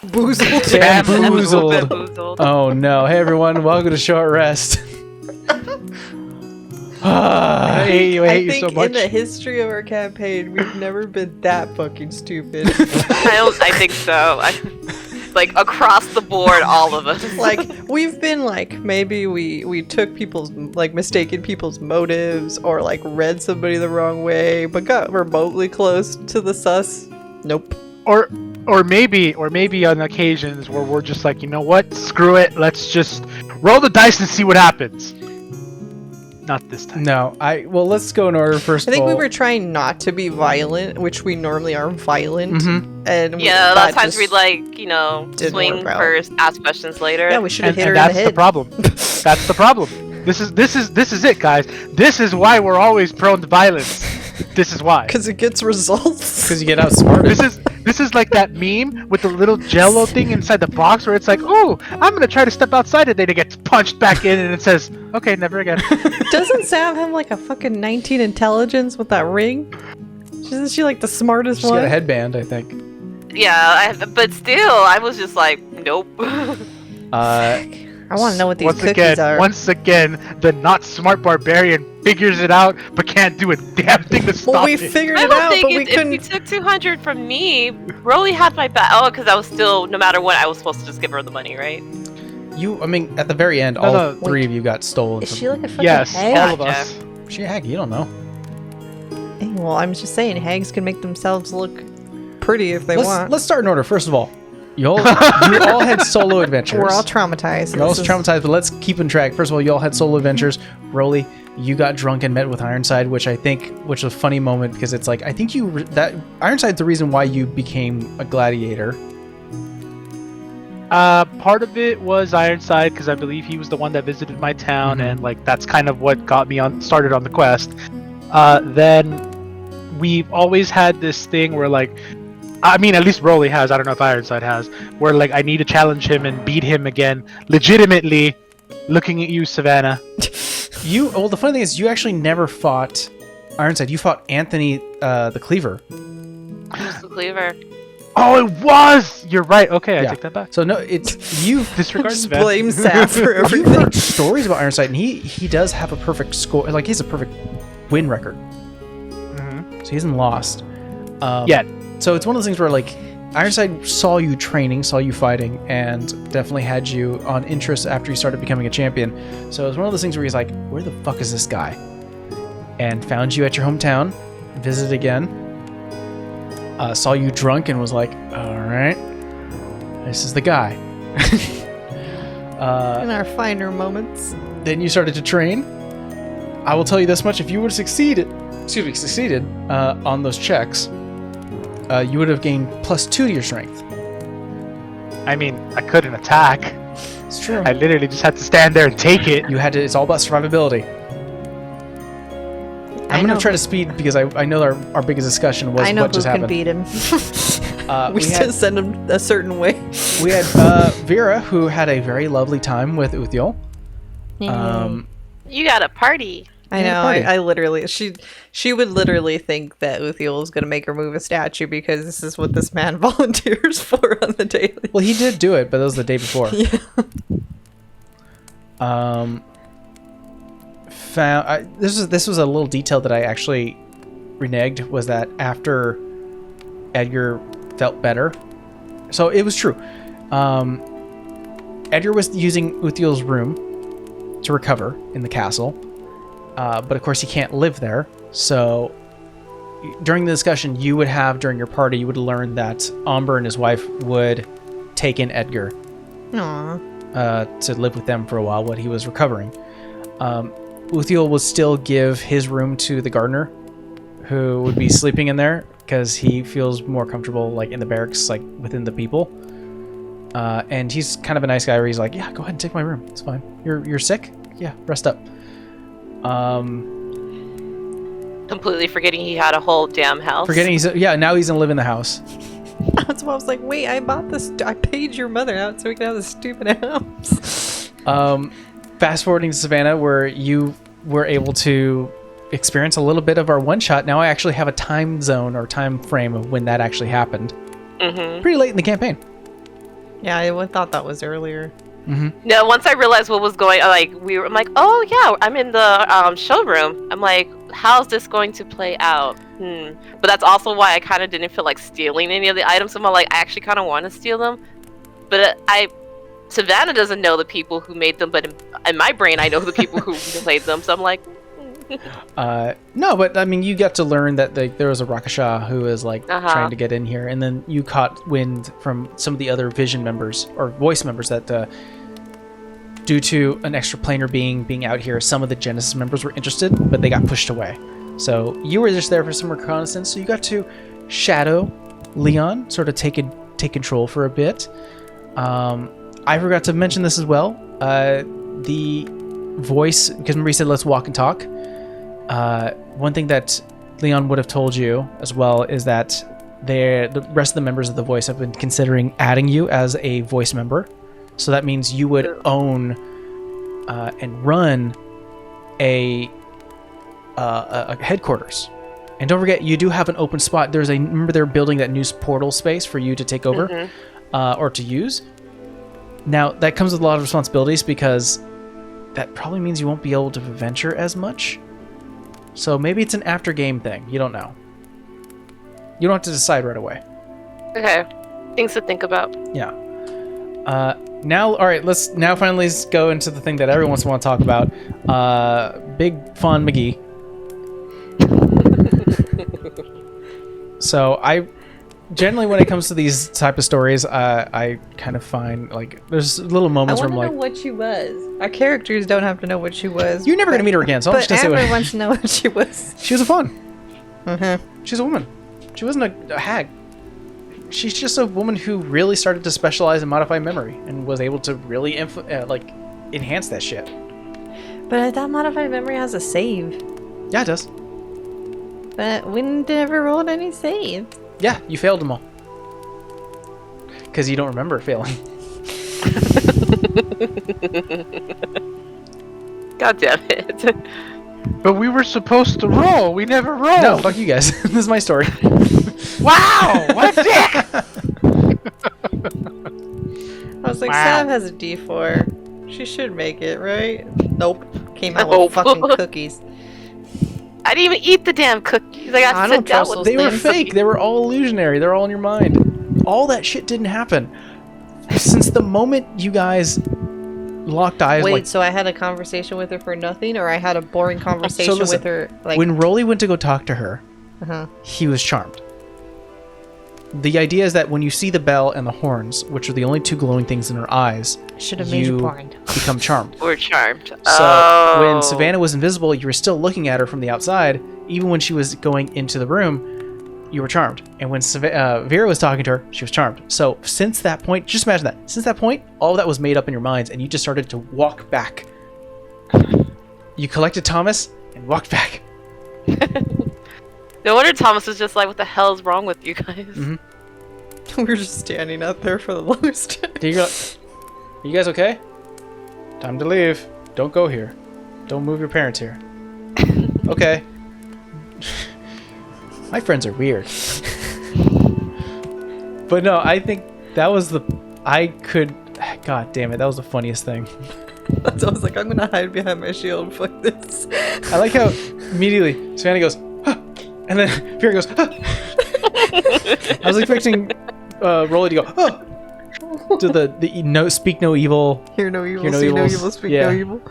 Boozled. Bamboozled. Oh no. Hey everyone, welcome to Short Rest. I hate you think so much. in the history of our campaign, we've never been that fucking stupid. I think so. Like across the board, all of us. Like we've been like maybe we took people's like mistaken people's motives or like read somebody the wrong way, but got remotely close to the sus. Nope. Or maybe on occasions where we're just like, you know what? Screw it. Let's just roll the dice and see what happens. Not this time. No, well, let's go in order first. I think of all. we were trying not to be violent, which we normally are violent. And Yeah, a lot that of times just we'd like, you know, didn't swing work out. first, ask questions later. Yeah, we should have hit her And in that's the the head. problem. That's the problem. This is it, guys. This is why we're always prone to violence. This is why. Because it gets results. Because you get outsmarted. This is like that meme with the little jello thing inside the box where it's like, oh, I'm gonna try to step outside and then it gets punched back in and it says, okay, never again. Doesn't Sam have like a fucking 19 intelligence with that ring? Isn't she like the smartest She's one? got a headband, I think. Yeah, but still, I was just like, nope. I want to know what these cookies are. Once again, the not smart barbarian figures it out but can't do a damn thing to stop Well, we it. figured I it don't out, think but we if you couldn't. took 200 from me, Rolly had my back. Oh, because I was still, no matter what, I was supposed to just give her the money, right? I mean, at the very end, all three of you got stolen. Is she like a fucking Yes, hag? all of us. She a hag? You don't know. Hey, well, I'm just saying, hags can make themselves look pretty if they want. Let's start in order. First of all, you all had solo adventures. We're all traumatized. You're all This is- traumatized, but let's keep in track. First of all, you all had solo adventures. Rolly, you got drunk and met with Ironside, which was a funny moment because it's like I think that Ironside's the reason why you became a gladiator. Part of it was Ironside because I believe he was the one that visited my town, and like that's kind of what got me started on the quest. Then we've always had this thing where like, I mean, at least Rolly has. I don't know if Ironside has, where like I need to challenge him and beat him again, legitimately. Looking at you, Savannah. Well, the funny thing is, you actually never fought Ironside. You fought Anthony, the Cleaver. Who's the cleaver? Oh, it was. You're right. Okay, I Yeah. take that back. So no, it's you. Disregard Just Savannah. blame Sam for You've everything. heard stories about Ironside, and he does have a perfect score. Like he has a perfect win record, so he hasn't lost Yet. So it's one of those things where like Ironside saw you training, saw you fighting, and definitely had you on interest after you started becoming a champion. So it's one of those things where he's like, "Where the fuck is this guy?" And found you at your hometown, visited again, saw you drunk, and was like, "All right, this is the guy." In our finer moments. Then you started to train. I will tell you this much: if you would have succeeded on those checks, you would have gained +2 to your strength. I mean, I couldn't attack. It's true. I literally just had to stand there and take it. You had to. It's all about survivability. I'm gonna try to speed because I know our biggest discussion was I know what who just can happened. beat him. We we still send him a certain way. We had Vera, who had a very lovely time with Uthiel. You got a party. I know. party. I literally, she would literally think that Uthiel was going to make her move a statue because this is what this man volunteers for on the daily. Well, he did do it, but that was the day before. Yeah. This was a little detail that I actually reneged, was that after Edgar felt better, so it was true. Edgar was using Uthiel's room to recover in the castle, but of course he can't live there. So during the discussion you would have during your party, you would learn that Amber and his wife would take in Edgar to live with them for a while while he was recovering. Uthiel would still give his room to the gardener, who would be sleeping in there because he feels more comfortable like in the barracks, like within the people. And he's kind of a nice guy where he's like, yeah, go ahead and take my room. It's fine. You're sick? Yeah, rest up. Completely forgetting he had a whole damn house. Now he's gonna live in the house. That's why I was like, wait, I bought this. I paid your mother out so we can have this stupid house. Fast forwarding to Savannah, where you were able to experience a little bit of our one shot. Now I actually have a time zone or time frame of when that actually happened. Mm-hmm. Pretty late in the campaign. Yeah, I thought that was earlier. No, once I realized what was going, I'm like, oh yeah, I'm in the showroom. I'm like, how's this going to play out? But that's also why I kind of didn't feel like stealing any of the items. So I'm like, I actually kind of want to steal them, but Savannah doesn't know the people who made them, but in my brain, I know the people who played them. So I'm like, no, but I mean, you got to learn that there was a Rakasha who is like trying to get in here, and then you caught wind from some of the other Vision members or voice members that due to an extra planar being out here, some of the Genesis members were interested, but they got pushed away. So you were just there for some reconnaissance. So you got to shadow Leon, sort of take control for a bit. I forgot to mention this as well. The voice, because remember he said let's walk and talk. One thing that Leon would have told you as well is that the rest of the members of the voice have been considering adding you as a voice member. So that means you would own and run a headquarters. And don't forget, you do have an open spot. Remember they're building that new portal space for you to take over or to use. Now, that comes with a lot of responsibilities because that probably means you won't be able to venture as much. So maybe it's an after game thing. You don't know. You don't have to decide right away. okay, things to think about. Yeah. Now, all right, let's finally go into the thing that everyone wants to talk about. Big Fawn McGee. So I generally, when it comes to these type of stories, I kind of find like there's little moments where I'm like, I want to know what she was. Our characters don't have to know what she was. you're never gonna meet her again, so I'm just But gonna say Amber what wants to know what she was. she was a fawn. Mm-hmm. She's a woman. She wasn't a hag. She's just a woman who really started to specialize in modified memory and was able to really enhance that shit. But I thought modified memory has a save. Yeah, it does. But we never rolled any saves. Yeah, you failed them all. Because you don't remember failing. God damn it. But we were supposed to roll. We never rolled. No, fuck you guys. This is my story. Wow! What dick? I was like, Wow. Sam has a D4. She should make it, right? Nope. Came out Nope. with fucking cookies. I didn't even eat the damn cookies. I got I to don't sit down trust with They were them. fake. They were all illusionary. They're all in your mind. All that shit didn't happen. Since the moment you guys locked eyes, Wait, like so I had a conversation with her for nothing, or I had a boring conversation listen, with her? Like, when Rolly went to go talk to her, uh-huh. he was charmed. The idea is that when you see the bell and the horns, which are the only two glowing things in her eyes, Should have made you you blind. become charmed. We're charmed. So when Savannah was invisible, you were still looking at her from the outside. Even when she was going into the room, you were charmed. And when Vera was talking to her, she was charmed. So since that point, just imagine that. Since that point, all that was made up in your minds, and you just started to walk back. You collected Thomas and walked back. No wonder Thomas was just like, what the hell is wrong with you guys? Mhm. We were just standing out there for the longest time. There you go. You guys okay? Time to leave. Don't go here. Don't move your parents here. Okay. My friends are weird. But no, I think that was God damn it, that was the funniest thing. So I was like, I'm gonna hide behind my shield. Fuck this. I like how immediately Savannah goes, huh, and then Vera goes, huh. I was expecting Rolly to go, huh, to the no speak no evil. Hear no evil, Hear no see no evils. evil, speak Yeah. no evil.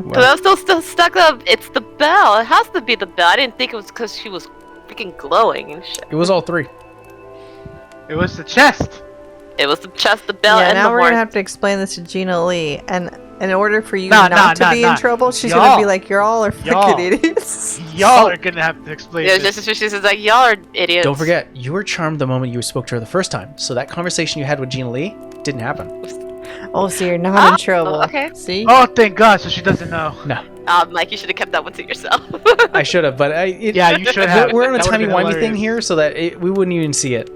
Because I was still stuck up. It's the bell. It has to be the bell. I didn't think it was because she was freaking glowing and shit. It was all three. It was the chest. It was the chest, the bell, Yeah, and now the we're horn. gonna have to explain this to Gina Lee, and in order for you Nah, not to nah, be nah. in trouble, she's Y'all. gonna be like, "You're all are fucking Y'all. idiots." Y'all are gonna have to explain Yeah, this. just she says like, y'all are idiots. Don't forget, you were charmed the moment you spoke to her the first time. So that conversation you had with Gina Lee didn't happen. Oh, so you're not in trouble. okay. See? Oh, thank God! So she doesn't know. No, Mike, you should have kept that one to yourself. I should have, but Yeah, you should have. We're on a That would've been timey-wimey thing hilarious. here, so that we wouldn't even see it.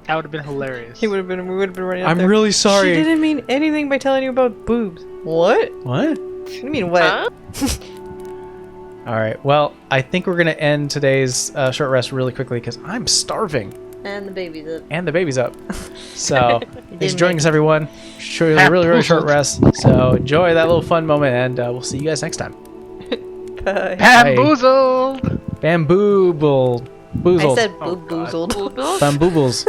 That would have been hilarious. We would have been running up I'm there. really sorry. She didn't mean anything by telling you about boobs. What? What? You mean what? Huh? All right. Well, I think we're gonna end today's short rest really quickly because I'm starving. And the baby's up. And the baby's up. So, thanks for joining make us, everyone. Sure, a really, really short rest. So, enjoy that little fun moment, and we'll see you guys next time. Bye. Bamboozled! Bamboo-boozled. I said Oh, God. boozled. Boodles? Bamboobles.